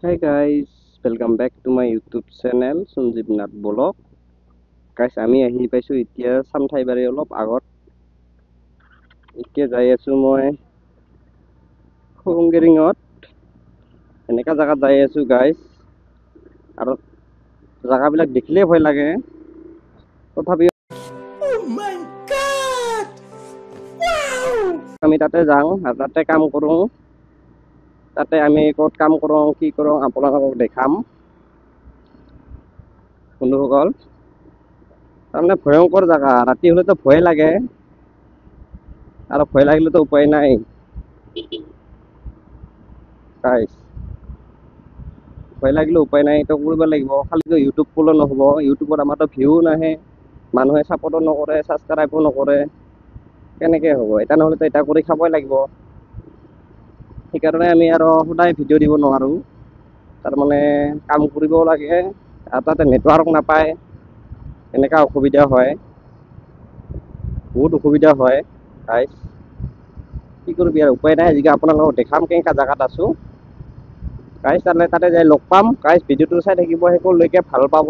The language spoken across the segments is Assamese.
Hi guys, welcome back to my YouTube channel Sanjeev Nath Blog. Guys, আমি আহি পাইছো এতিয়া সামথাইবাৰী অলপ আগত। এতিয়া যাই আছো মই খুৰুংগেৰিঙত। এনেকা জায়গাত যাই আছো গাইস। আৰু জায়গাবিলাক দেখিলে ভয় লাগে। তথাপিও আমি তাতে যাওঁ আৰু তাতে কাম কৰো। তাতে আমি ক'ত কাম কৰো কি কৰো আপোনালোকক দেখাম। বন্ধুসকল, তাৰমানে ভয়ংকৰ জায়গা, ৰাতি হলেতো ভয় লাগে আৰু ভয় লাগিলেতো উপায় নাই গাইস। ভয় লাগিলে উপায় নাই, এইটো কৰিব লাগিব। খালিতো ইউটিউব খুলিলে নহ'ব, ইউটিউবত আমাৰতো ভিউ নাহে, মানুহে ছাপোৰ্টো নকৰে, ছাবস্ক্ৰাইবো নকৰে, কেনেকৈ হ'ব? এটা নহ'লেতো এটা কৰি খাবই লাগিব। সেইকাৰণে আমি আৰু সদায় ভিডিঅ' দিব নোৱাৰোঁ, তাৰমানে কাম কৰিবও লাগে আৰু তাতে নেটৱৰ্ক নাপায়, এনেকুৱা অসুবিধা হয়, বহুত অসুবিধা হয় গাইস। কি কৰিবি আৰু উপায় নাই। আজিকে আপোনালোকক দেখাম কেনেকুৱা জাগাত আছো গাইস। তাতে যাই লগ পাম গাইস। ভিডিঅ'টো চাই থাকিব, শেষলৈকে ভাল পাব।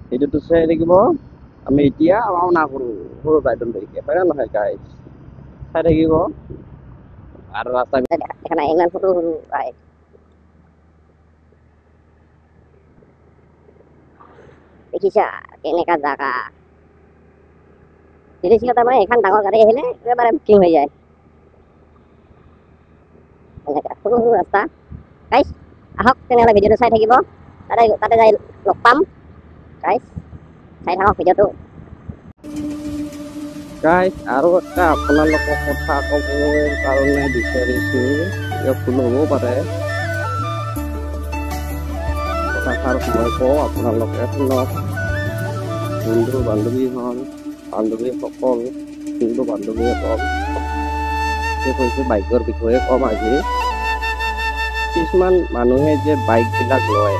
ভিডিঅ'টো চাই থাকিব। আমি এতিয়া ৰাওনা কৰো সৰু বাইদেউলৈকে, হয় না নহয় গাইস? চাই থাকিব আৰু ৰাস্তা দেখা নাই ইমান সৰু সৰু গাইস। দেখিছা কেনেকা জাগা? দেখিছিলা তাৰমানে এখন ডাঙৰ গাড়ী আহিলে একেবাৰে বুকিং হৈ যায়। এনেকা সৰু সৰু ৰাস্তা গাইস। আহক তেনেহ'লে ভিডিঅ'টো চাই থাকিব। তাতে যাই লগ পাম গাইস। চাই থাকক ভিডিঅ'টো গাইস। আৰু এটা আপোনালোকক কথা ক'বৰ কাৰণে বিচাৰিছো, ভুল হ'বও পাৰে, কথাষাৰ মই কওঁ, আপোনালোকে শুনক। বন্ধু বান্ধৱীসকল, বন্ধু বান্ধৱীসকল, কৈছো বাইকৰ বিষয়ে কম আজি। কিছুমান মানুহে যে বাইকবিলাক লয়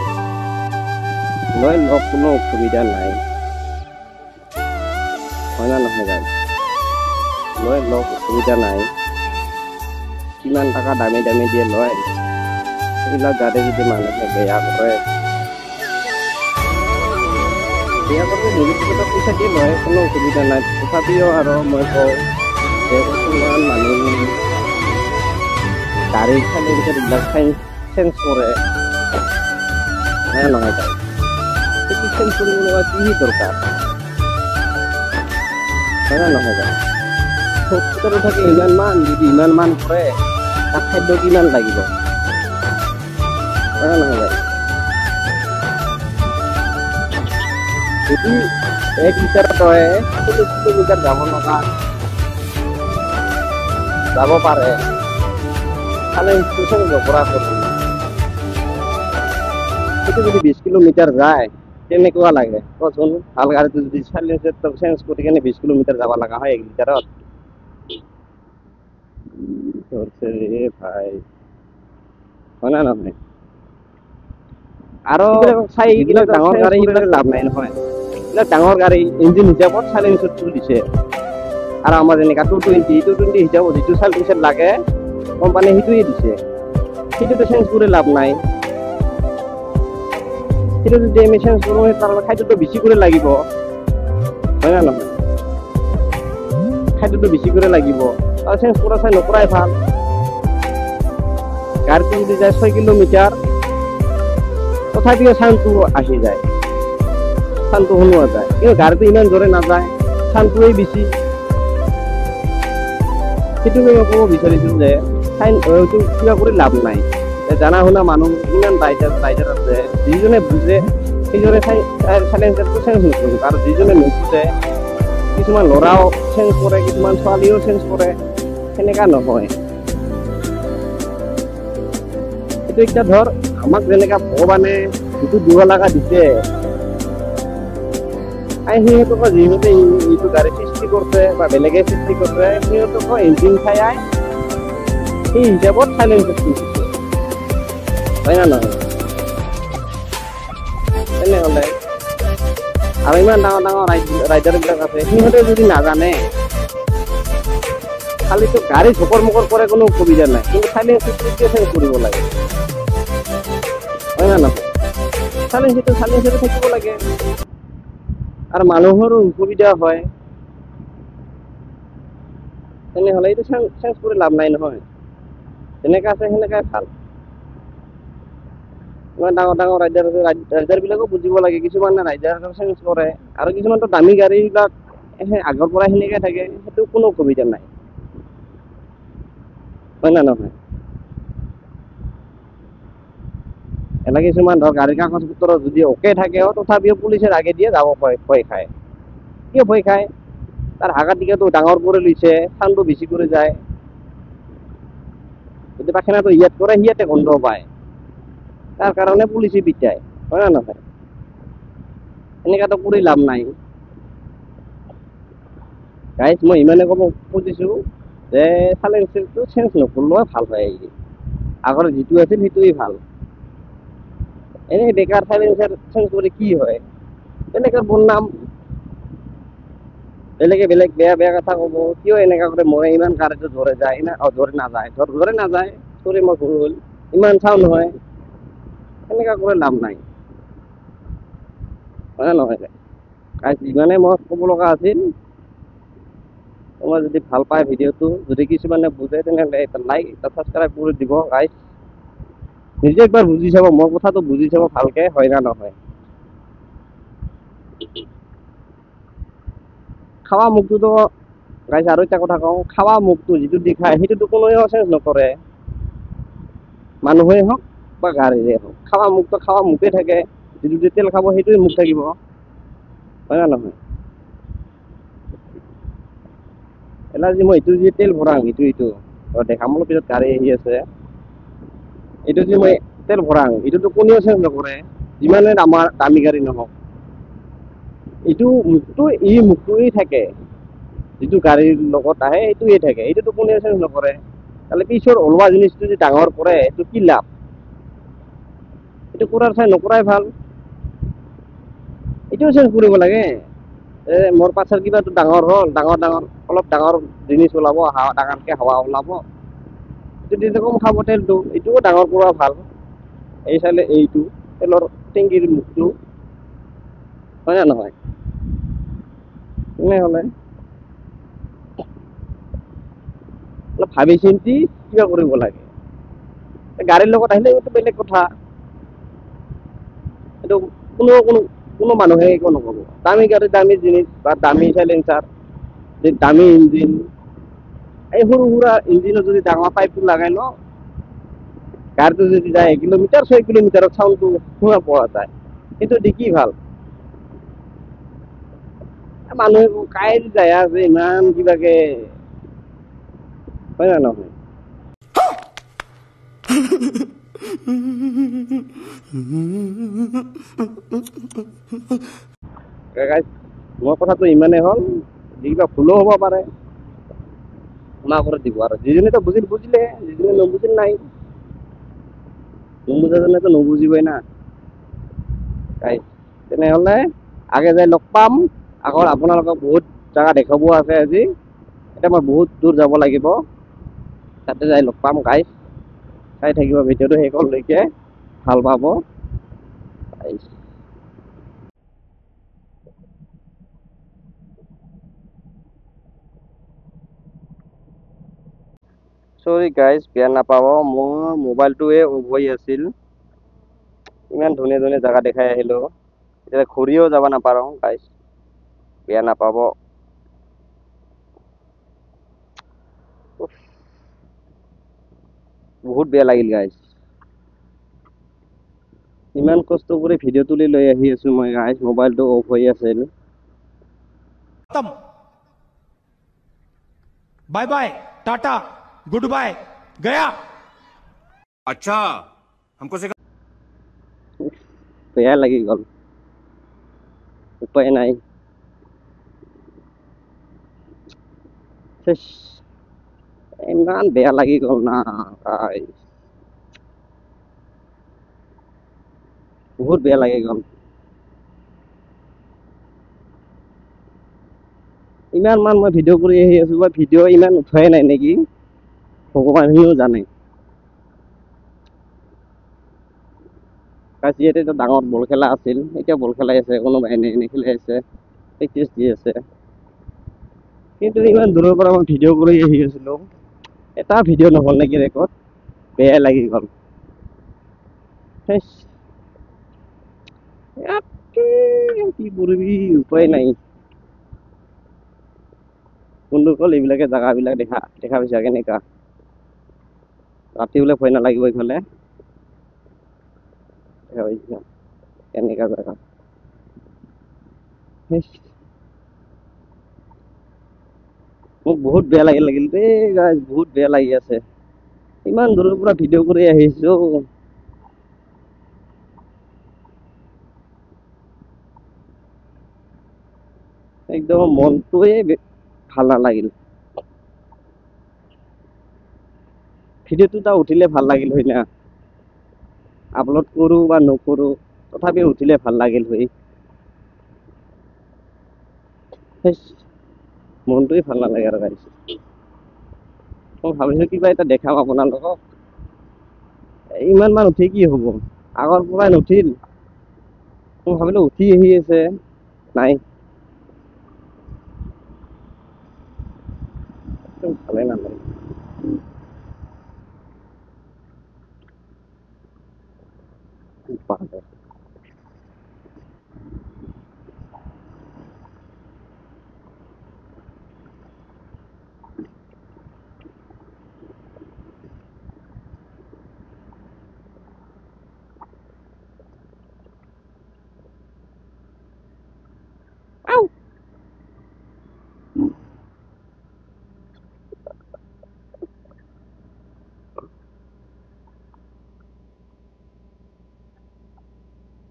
কোনো অসুবিধা নাই, হয় না নহয় গাইস? অসুবিধা নাই। কিমান টকা দামী দামী দিয়ে লয়, সেইবিলাক গাড়ী যদি মানুহে বেয়া কৰে, নিৰ্দিষ্ট পইচা দি লয়, কোনো অসুবিধা নাই। তথাপিও আৰু মই কওঁ যে কিছুমান মানুহ গাড়ীৰ এইবিলাক চেঞ্জ কৰে, হয় নহয় গাইস? সেইটো চেঞ্জ কৰিব লগা কি দৰকাৰ, হয় না নহয় গাইস? সত্তৰো থাকে ইমান মান, যদি ইমান মান কৰে তাক খাদ্য কিমান লাগিব, হয় না নহয় গাইস? যদি 1 লিটাৰ তই 40 কিলোমিটাৰ যাব পাৰে, তাহলে জবৰা কৰবি। সেইটো যদি 20 কিলোমিটাৰ যায় তেনেকুৱা লাগে কচোন? ভাল গাড়ীটো যদি সাইলেন্সাৰ চেঞ্জ কৰি কেনে 20 কিলোমিটাৰ যাব লগা হয় 1 লিটাৰত, ভাই, হয় না নহয়? আৰু চাই এইবিলাক ডাঙৰ গাড়ী সেইবিলাক লাভ নাই নহয়। এইবিলাক ডাঙৰ গাড়ী ইঞ্জিন হিচাপত সাইলেন্সাৰটো দিছে, আৰু আমাৰ যেনেকা 220 হিচাপত যিটো সাইলেন্সাৰ লাগে কোম্পানী সেইটোৱে দিছে, সেইটোতো চেঞ্জ কৰি লাভ নাই। সেইটো যদি আমি চেঞ্জ কৰোঁ তাৰ খাদ্যটো বেছি কৰি লাগিব, হয় না নহয়? খাদ্যটো বেছি কৰি লাগিব, আৰু চেঞ্জ কৰা চাই নকৰাই ভাল। গাড়ীটো যদি যায় 6 কিলোমিটাৰ, তথাপিও চাউণ্ডটো আহি যায়, চাউণ্ডটো শুনোৱা যায়। কিন্তু গাড়ীটো ইমান জোৰে নাযায়, চাউণ্ডটোৱে বেছি। সেইটো মই ক'ব বিচাৰিছো যে কিবা কৰি লাভ নাই। জানা শুনা মানুহ ইমান ৰাইডাৰ আছে, যিজনে বুজে সেইজনে সাইলেন্সাৰটো চেঞ্জ নকৰিব, আৰু যিজনে নুবুজে, কিছুমান ল'ৰাও চেঞ্জ কৰে, কিছুমান ছোৱালীও চেঞ্জ কৰে, সেনেকা নহয়। এইটো এতিয়া ধৰ আমাক যেনেকা ভগৱানে যিটো দিব লগা দিছে, সিহঁতক যিহঁতে এইটো গাড়ী সৃষ্টি কৰিছে বা বেলেগে সৃষ্টি কৰিছে, সিহঁতক ইঞ্জিন চাই সেই হিচাপত সাইলেন্সাৰটো দিছে, হয় না নহয়? তেনেহ'লে আৰু ইমান ডাঙৰ ডাঙৰ ৰাইডাৰবিলাক আছে, সিহঁতে যদি নাজানে, খালিতো গাড়ী ঝোকৰ মোকৰ কৰে কোনো অসুবিধা নাই, কিন্তু সাইলেন্সাৰটো চেঞ্জ কৰিব লাগে। হয় না নহয় চাইলেঞ্চটো থাকিব লাগে আৰু মানুহৰো অসুবিধা হয় তেনেহ'লে এইটো চেঞ্জ কৰি লাভ নাই নহয় যেনেকৈ আছে সেনেকাই ভাল ইমান ডাঙৰ ৰাইডাৰবিলাকো বুজিব লাগে কিছুমানে ৰাইডাৰ চেঞ্জ কৰে আৰু কিছুমানতো দামী গাড়ীবিলাক আগৰ পৰা সেনেকৈ থাকে সেইটো কোনো অসুবিধা নাই হয় না নহয় এনে কিছুমান ধৰক গাড়ীৰ কাগজ পত্ৰ যদি অ'কে থাকেও তথাপিও পুলিচে আগে দিয়ে যাব ভয় খায় কিয় ভয় খায় তাৰ হাগাৰ টিকেটো ডাঙৰ কৰি লৈছে চাউণ্ডটো বেছি কৰি যায় যদি পাখেনাটো ইয়াত কৰে সিয়াতে গন্ধ পায় তাৰ কাৰণে পুলিচে পিটায় হয় না নহয় এনেকুৱাতো কৰি লাভ নাই গাইজ মই ইমানে ক'ব খুজিছোঁ যে চাইলেঞ্চাৰটো চেঞ্জ নকৰিলেও ভাল হয় আগৰ যিটো আছিল সেইটোৱেই ভাল এনেই বেকাৰ চাইলেঞ্চাৰ চেঞ্জ কৰি কি হয় বেলেগৰ বদনাম বেলেগে বেলেগ বেয়া কথা ক'ব কিয় এনেকুৱা কৰে মই ইমান কাৰেণ্টত ধৰে যায় না ধৰে নাযায় চৰি মই ভুল হ'ল ইমান চাউণ্ড নহয় এনেকুৱা কৰি লাভ নাই হয় নহয় গাইজ ইমানে মই ক'ব লগা আছিল তোমাৰ যদি ভাল পায় ভিডিঅ'টো যদি কিছুমানে বুজে তেনেহ'লে এটা লাইক এটা ছাবস্ক্ৰাইব কৰি দিব গাইজ নিজে একবাৰ বুজি চাব মোৰ কথাটো বুজি চাব ভালকে হয় না নহয় খাৱা মুখটোতো গাইজ আৰু এটা কথা কওঁ খাৱা মুখটো যিটো দেখায় সেইটোতো কোনোৱেও চেঞ্জ নকৰে মানুহেই হওক বা গাড়ীৰে হওক খাৱা মুখটো খাৱা মুখেই থাকে যিটো তেল খাব সেইটোৱে মুখ থাকিব হয় না নহয় এলাৰ্জি মই এইটো যি তেল ভৰাং এইটো দেখাম অলপ পিছত গাড়ী আহি আছে এইটো যে মই তেল ভৰাং এইটোতো কোনেও চেঞ্জ নকৰে যিমানে আমাৰ দামী গাড়ী নহওক এইটো মুখটোৱেই থাকে যিটো গাড়ীৰ লগত আহে সেইটোৱে থাকে এইটোতো কোনেও চেঞ্জ নকৰে তাহলে পিছৰ ওলোৱা জিনিসটো যদি ডাঙৰ কৰে এইটো কি লাভ এইটো কৰাৰ চাই নকৰাই ভাল এইটোও চেঞ্জ কৰিব লাগে মোৰ পাছৰ কিবাটো ডাঙৰ হ'ল ডাঙৰ অলপ ডাঙৰ জিনিস ওলাব ডাঙৰকে হাৱা ওলাব এইটো কম খাব তেলটো এইটোও ডাঙৰ কৰা ভাল এই চাইলে এইটো তেলৰ টেংকিৰ মুখটো হয় না নহয় তেনেহ'লে অলপ ভাবি চিন্তি কিবা কৰিব লাগে গাড়ীৰ লগত আহিলে এইটো বেলেগ কথা এইটো কোনো মানুহে একো নক'ব দামী গাড়ী দামী জিনিস বা দামী চাইলেঞ্চাৰ দামী ইঞ্জিন এই সৰু সুৰা ইঞ্জিনত যদি ডাঙৰ পাইপটো লাগাই ন গাড়ীটো যদি যায় 1 কিলোমিটাৰ 6 কিলোমিটাৰত চাউণ্ডটো শুনা পোৱা যায় সেইটো দেখি ভাল মানুহে কাই যায় আছে ইমান কিবাকে হয় না নহয় মোৰ কথাটো ইমানেই হ'ল কিবা ভুলো হ'ব পাৰে ক্ষমা কৰি দিব আৰু যিজনেতো বুজিলে যিজনে নুবুজিল নাই নুবুজাজনেতো নুবুজিবই না তেনেহ'লে আগে যাই লগ পাম আকৌ আপোনালোকক বহুত জাগা দেখাব আছে আজি এতিয়া মই বহুত দূৰ যাব লাগিব তাতে যাই লগ পাম গাইজ চাই থাকিব ভিডিঅ'টো শেষলৈকে ভাল পাব চৰি গাইজ বেয়া নাপাব মোৰ মোবাইলটোৱে অফ হৈ আছিল ইমান ধুনীয়া ধুনীয়া জাগা দেখাই আহিলো এতিয়া ঘূৰিও যাব নাপাৰোঁ গাইজ বেয়া নাপাব বহুত বেয়া লাগিল গাইজ ইমান কষ্ট কৰি ভিডিঅ' তুলি লৈ আহি আছো মই গাইজ মোবাইলটো অফ হৈ আছিল bye bye tata goodbye गया अच्छा हमको বেয়া লাগি গ'ল উপায় নাই ইমান বেয়া লাগি গ'ল না বহুত বেয়া লাগি গ'ল ইমান মান মই ভিডিঅ' কৰি আহি আছো বা ভিডিঅ' ইমান উঠোৱাই নাই নেকি ভগৱানেও জানে কাজিয়াত এটা ডাঙৰ বল খেলা আছিল, এতিয়া বল খেলাই আছে, কোনোবাই এনে খেলাই আছে, প্ৰেক্টিচ দি আছে। কিন্তু ইমান দূৰৰ পৰা মই ভিডিঅ' কৰি আহি আছিলো, এটা ভিডিঅ' নহ'ল নেকি ৰেকৰ্ড, বেয়া লাগি গ'ল। কি কৰিবি, উপায় নাই। বন্ধুসকল, এইবিলাকে জেগাবিলাক দেখা পাইছা কেনেকা, ৰাতি বোলে ভয় নালাগিব এইফালে, দেখা পাইছা কেনেকা জেগা। মোক বহুত বেয়া লাগিল দেই গাইজ, বহুত বেয়া লাগি আছে। ইমান দূৰৰ পৰা ভিডিঅ' কৰি আহিছো, একদম মনটোৱে ভাল নালাগিল। ভিডিঅ'টো এটা উঠিলে ভাল লাগিল হয় না, আপলোড কৰো বা নকৰো, তথাপিও উঠিলে ভাল লাগিল হয়। মনটোৱে ভাল নালাগে আৰু গাইজ। মই ভাবিছো কিবা এটা দেখাম আপোনালোকক, ইমান মান উঠি কি হব, আগৰ পৰাই নুঠিল। মই ভাবিলো উঠি আহি আছে, নাই, ভালে নালাগে।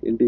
কিন্তু